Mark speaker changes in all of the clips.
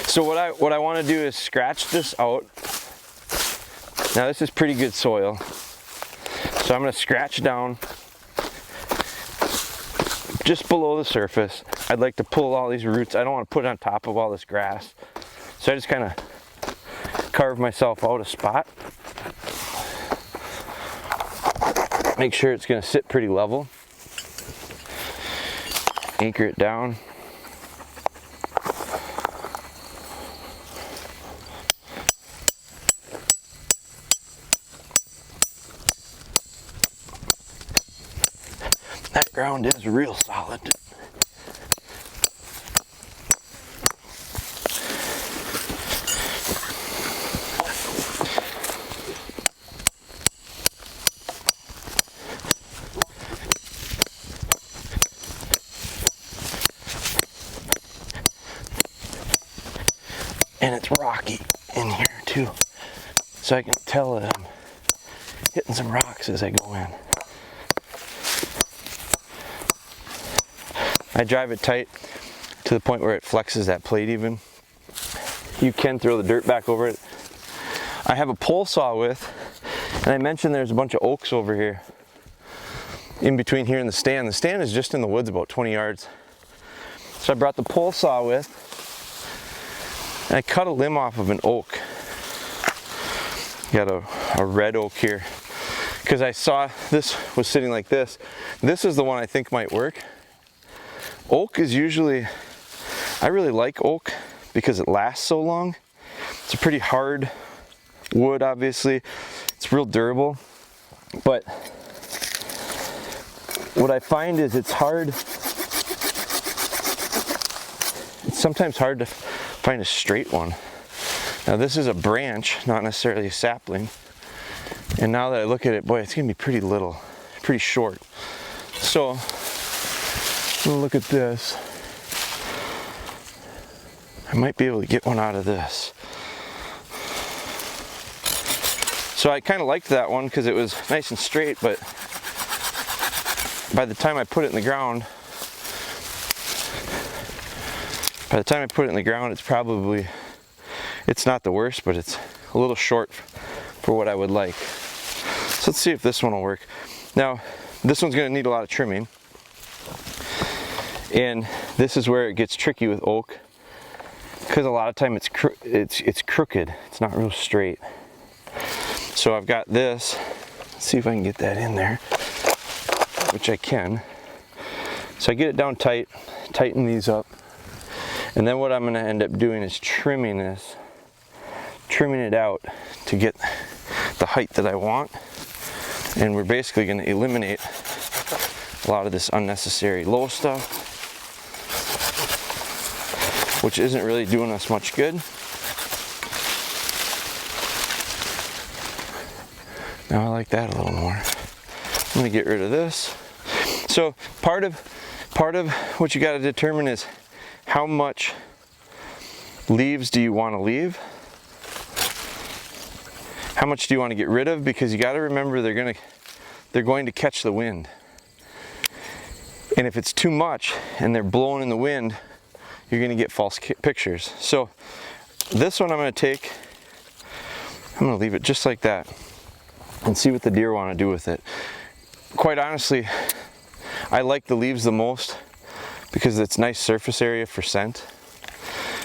Speaker 1: So what I want to do is scratch this out. Now this is pretty good soil. So I'm going to scratch down just below the surface. I'd like to pull all these roots. I don't want to put it on top of all this grass. So I just kind of carve myself out a spot. Make sure it's going to sit pretty level. Anchor it down. That ground is real solid. And it's rocky in here too. So I can tell that I'm hitting some rocks as I go in. I drive it tight to the point where it flexes that plate even. You can throw the dirt back over it. I have a pole saw with, and I mentioned there's a bunch of oaks over here in between here and the stand. The stand is just in the woods about 20 yards. So I brought the pole saw with, and I cut a limb off of an oak. Got a red oak here, because I saw this was sitting like this. This is the one I think might work. Oak is usually, I really like oak because it lasts so long. It's a pretty hard wood, obviously. It's real durable. But what I find is it's sometimes hard to find a straight one. Now this is a branch, not necessarily a sapling. And now that I look at it, boy, it's gonna be pretty little, pretty short. So, I'm gonna look at this. I might be able to get one out of this. So I kind of liked that one because it was nice and straight, but by the time I put it in the ground, it's not the worst, but it's a little short for what I would like. So let's see if this one will work. Now, this one's gonna need a lot of trimming. And this is where it gets tricky with oak, because a lot of time it's crooked. It's not real straight. So I've got this. Let's see if I can get that in there, which I can. So I get it down tight, tighten these up, and then what I'm going to end up doing is trimming it out to get the height that I want. And we're basically going to eliminate a lot of this unnecessary low stuff, which isn't really doing us much good. Now I like that a little more. I'm gonna get rid of this. So part of what you gotta determine is how much leaves do you wanna leave? How much do you wanna get rid of? Because you gotta remember they're going to catch the wind. And if it's too much and they're blowing in the wind, you're gonna get false pictures. So this one I'm gonna leave it just like that and see what the deer wanna do with it. Quite honestly, I like the leaves the most because it's nice surface area for scent.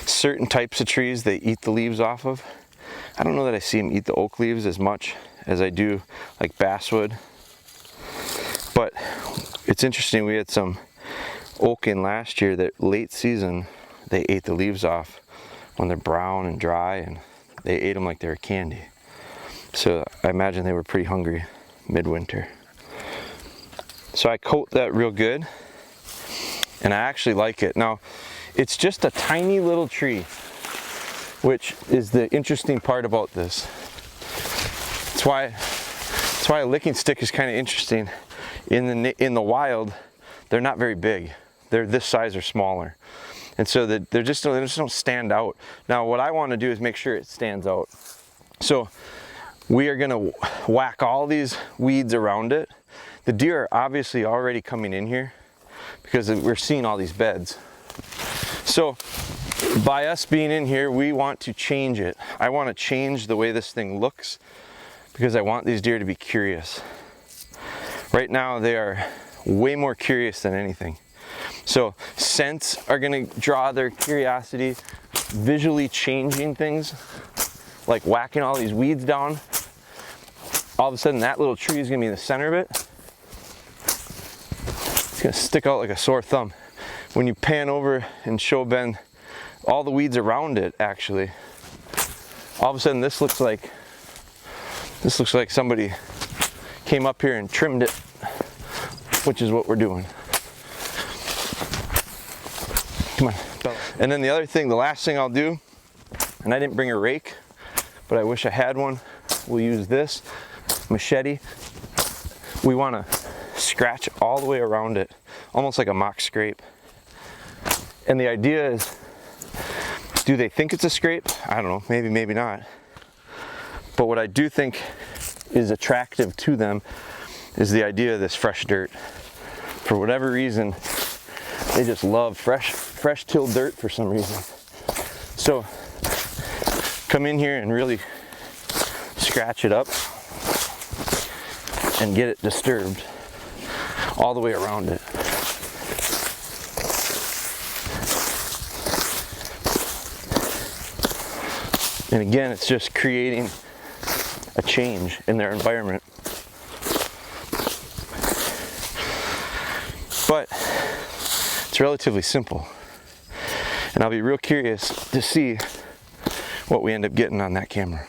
Speaker 1: Certain types of trees, they eat the leaves off of. I don't know that I see them eat the oak leaves as much as I do like basswood. But it's interesting, we had some oak in last year that late season they ate the leaves off when they're brown and dry, and they ate them like they were candy. So I imagine they were pretty hungry midwinter. So I coat that real good, and I actually like it. Now it's just a tiny little tree, which is the interesting part about this. That's why a licking stick is kind of interesting. In the wild, they're not very big. They're this size or smaller. And so they just don't stand out. Now what I want to do is make sure it stands out. So we are going to whack all these weeds around it. The deer are obviously already coming in here because we're seeing all these beds. So by us being in here, we want to change it. I want to change the way this thing looks because I want these deer to be curious. Right now, they are way more curious than anything. So scents are going to draw their curiosity, visually changing things, like whacking all these weeds down. All of a sudden, that little tree is going to be in the center of it. It's going to stick out like a sore thumb. When you pan over and show Ben all the weeds around it, actually, all of a sudden this looks like somebody came up here and trimmed it, which is what we're doing. Come on. And then the other thing, the last thing I'll do, and I didn't bring a rake, but I wish I had one. We'll use this machete. We want to scratch all the way around it, almost like a mock scrape. And the idea is, do they think it's a scrape? I don't know, maybe, maybe not. But what I do think is attractive to them is the idea of this fresh dirt. For whatever reason, they just love fresh tilled dirt for some reason. So come in here and really scratch it up and get it disturbed all the way around it. And again, it's just creating a change in their environment. But it's relatively simple. And I'll be real curious to see what we end up getting on that camera.